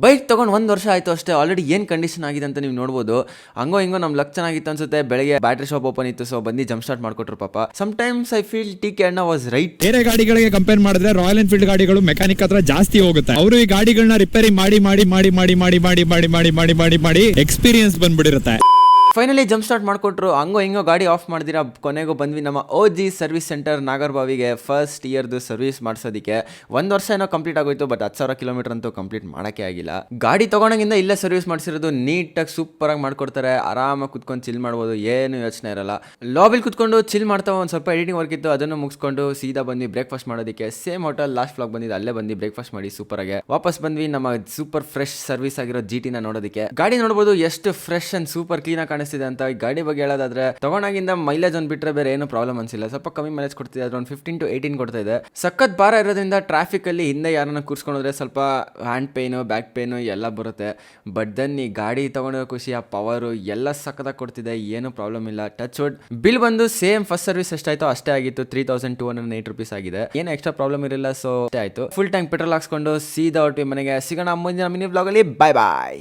Bike ತೊಗೊಂಡು 1 ವರ್ಷ ಆಯಿತು ಅಷ್ಟೇ. ಆಲ್ರೆಡಿ ಏನು ಕಂಡೀಷನ್ ಆಗಿದೆ ಅಂತ ನೀವು ನೋಡ್ಬೋದು. ಹಂಗೋ ಹಿಂಗೋ ನಮ್ಮ ಲಕ್ ಚೆನ್ನಾಗಿತ್ತು ಅನ್ಸುತ್ತೆ. ಬೆಳಗ್ಗೆ ಬ್ಯಾಟ್ರಿ ಶಾಪ್ ಓಪನ್ ಇತ್ತು, ಸೊ ಬಂದು ಜಂಪ್ ಸ್ಟಾರ್ಟ್ ಮಾಡ್ಕೊಟ್ರು ಪಾಪ. Times I feel T K ಅಣ್ಣ ವಾಸ್ ರೈಟ್. ಬೇರೆ ಗಾಡಿಗಳಿಗೆ ಕಂಪೇರ್ ಮಾಡಿದ್ರೆ ರಾಯಲ್ ಎನ್ಫೀಲ್ಡ್ ಗಾಡಿಗಳು ಮೆಕ್ಯಾನಿಕ್ ಹತ್ರ ಜಾಸ್ತಿ ಹೋಗುತ್ತೆ. ಅವರು ಈ ಗಾಡಿಗಳನ್ನ ರಿಪೇರಿ ಮಾಡಿ ಮಾಡಿ ಮಾಡಿ ಮಾಡಿ ಮಾಡಿ ಮಾಡಿ ಮಾಡಿ ಮಾಡಿ ಮಾಡಿ ಮಾಡಿ ಮಾಡಿ ಎಕ್ಸ್ಪೀರಿಯನ್ಸ್ ಬಂದ್ಬಿಟ್ಟಿರುತ್ತೆ. ಫೈನಲಿ ಜಂಪ್ ಸ್ಟಾರ್ಟ್ ಮಾಡ್ಕೊಟ್ರು. ಹಂಗೋ ಹಿಂಗೋ ಗಾಡಿ ಆಫ್ ಮಾಡಿದಿರಾ ಕೊನೆಗೂ ಬಂದ್ವಿ ನಮ್ಮ OG ಸರ್ವಿಸ್ ಸೆಂಟರ್ ನಾಗರಬಾವಿಗೆ ಫಸ್ಟ್ ಇಯರ್ದು ಸರ್ವಿಸ್ ಮಾಡಿಸೋದಕ್ಕೆ. 1 ವರ್ಷ ಏನೋ ಕಂಪ್ಲೀಟ್ ಆಗೋಯ್ತು, ಬಟ್ 10,000 ಕಿಲೋಮೀಟರ್ ಅಂತೂ ಕಂಪ್ಲೀಟ್ ಮಾಡೋಕ್ಕೆ ಆಗಿಲ್ಲ. ಗಾಡಿ ತೊಗೊಂಡಾಗಿಂದ ಇಲ್ಲೇ ಸರ್ವಿಸ್ ಮಾಡಿಸಿರೋದು. ನೀಟಾಗಿ ಸೂಪರಾಗಿ ಮಾಡ್ಕೊಡ್ತಾರೆ. ಆರಾಮಾಗಿ ಕುತ್ಕೊಂಡು ಚಿಲ್ ಮಾಡ್ಬೋದು, ಏನು ಯೋಚನೆ ಇರಲ್ಲ. ಲಾಬಿಲಿ ಕುತ್ಕೊಂಡು ಚಿಲ್ ಮಾಡ್ತಾ ಒಂದು ಸ್ವಲ್ಪ ಎಡಿಟಿಂಗ್ ವರ್ಕ್ ಇತ್ತು, ಅದನ್ನು ಮುಗಿಸ್ಕೊಂಡು ಸೀದಾ ಬಂದ್ವಿ ಬ್ರೇಕ್ಫಾಸ್ಟ್ ಮಾಡೋದಕ್ಕೆ. ಸೇಮ್ ಹೋಟೆಲ್ ಲಾಸ್ಟ್ ಫ್ಲಾಗ್ ಬಂದಿದ್ದು, ಅಲ್ಲೇ ಬಂದು ಬ್ರೇಕ್ಫಾಸ್ಟ್ ಮಾಡಿ ಸೂಪರಾಗಿ ವಾಪಸ್ ಬಂದ್ವಿ ನಮ್ಮ ಸೂಪರ್ ಫ್ರೆಶ್ ಸರ್ವಿಸ್ ಆಗಿರೋ GT ನ ನೋಡೋದಕ್ಕೆ. ಗಾಡಿ ನೋಡ್ಬೋದು ಎಷ್ಟು ಫ್ರೆಶ್ ಅಂಡ್ ಸೂಪರ್ ಕ್ಲೀನ್ ಆಗಿ ಕಾಣಿಸ್ತಿದೆ ಅಂತ. ಈ ಗಾಡಿ ಬಗ್ಗೆ ಹೇಳೋದಾದ್ರೆ ತಗೊಂಡಾಗಿಂದ ಮೈಲೇಜ್ ಒಂದು ಬಿಟ್ರೆ ಬೇರೆ ಏನು ಪ್ರಾಬ್ಲಮ್ ಅನ್ಸಿಲ್ಲ. ಸ್ವಲ್ಪ ಕಮ್ಮಿ ಮೈಲೇಜ್ ಕೊಡ್ತಿದೆ, ಅದ್ರೊಂದು 15 to 18 ಕೊಡ್ತಾ ಇದೆ. ಸಖತ್ ಭಾರ ಇರೋದ್ರಿಂದ ಟ್ರಾಫಿಕ್ ಅಲ್ಲಿ ಹಿಂದೆ ಯಾರನ್ನ ಕೂರ್ಸ್ಕೊಂಡ್ರೆ ಸ್ವಲ್ಪ ಹ್ಯಾಂಡ್ ಪೇನು ಬ್ಯಾಕ್ ಪೇನು ಎಲ್ಲ ಬರುತ್ತೆ. ಬಟ್ ದೆನ್ ಈ ಗಾಡಿ ತಗೊಂಡೋ ಖುಷಿ, ಆ ಪವರು ಎಲ್ಲ ಸಖತ್ತಾಗಿ ಕೊಡ್ತಿದೆ, ಏನು ಪ್ರಾಬ್ಲಮ್ ಇಲ್ಲ. Touch wood. ಬಿಲ್ ಬಂದು ಸೇಮ್ ಫಸ್ಟ್ ಸರ್ವಿಸ್ ಎಷ್ಟಾಯ್ತೋ ಅಷ್ಟೇ ಆಗಿತ್ತು, 3,208 rupees ಆಗಿದೆ. ಏನು ಎಕ್ಸ್ಟ್ರಾ ಪ್ರಾಬ್ಲಮ್ ಇರಲಿಲ್ಲ, ಸೊ ಅಷ್ಟೇ ಆಯ್ತು. ಫುಲ್ ಟ್ಯಾಂಕ್ ಪೆಟ್ರೋಲ್ ಹಾಕ್ಸ್ಕೊಂಡು ಸೀದಾ ಹೊರಟ್ವಿ ಮನೆಗೆ. ಸಿಗೋಣ ಮುಂದಿನ ಮಿನಿ ಬ್ಲಾಗ್ ಅಲ್ಲಿ. ಬಾಯ್ ಬಾಯ್.